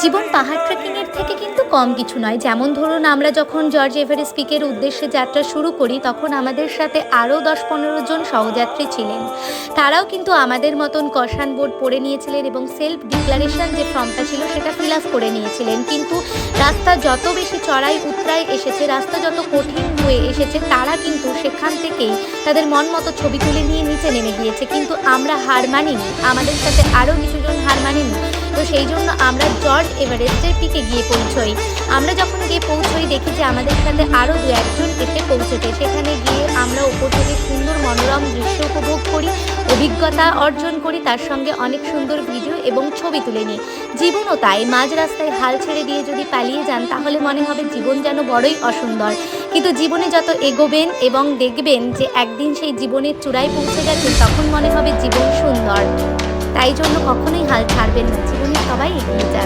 জীবন পাহাড় ট্রেকিংয়ের থেকে কিন্তু কম কিছু নয়। যেমন ধরুন, আমরা যখন জর্জ এভারেস্ট পিকের উদ্দেশ্যে যাত্রা শুরু করি, তখন আমাদের সাথে আরও ১০-১৫ জন সহযাত্রী ছিলেন। তারাও কিন্তু আমাদের মতন কশান বোর্ড পড়ে নিয়েছিলেন এবং সেলফ ডিক্লারেশন যে ফর্মটা ছিল সেটা ফিল আপ করে নিয়েছিলেন। কিন্তু রাস্তা যত বেশি চড়াই উতরাই এসেছে, রাস্তা যত কঠিন হয়ে এসেছে, তারা কিন্তু সেখান থেকেই তাদের মন মতো ছবি তুলে নিয়ে নিচে নেমে গিয়েছে। কিন্তু আমরা হার মানিনি, আমাদের সাথে আরও কিছুজন হার মানেনি। তো সেই জন্য আমরা জর্জ এভারেস্টের পিকে গিয়ে পৌঁছই। আমরা যখন গিয়ে পৌঁছই, দেখি যে আমাদের সাথে আরও ২-১ জন এসে পৌঁছেছে। সেখানে গিয়ে আমরা ওপর থেকে সুন্দর মনোরম দৃশ্য উপভোগ করি, অভিজ্ঞতা অর্জন করি, তার সঙ্গে অনেক সুন্দর ভিডিও এবং ছবি তুলে নিই। জীবনও তাই, মাঝ রাস্তায় হাল ছেড়ে দিয়ে যদি পালিয়ে যান, তাহলে মনে হবে জীবন যেন বড়ই অসুন্দর। কিন্তু জীবনে যত এগোবেন এবং দেখবেন যে একদিন সেই জীবনের চূড়ায় পৌঁছে গেছেন, তখন মনে হবে জীবন সুন্দর। তাই জন্য কখনোই হাল ছাড়বেন না, জীবনে সবাই এগিয়ে যান।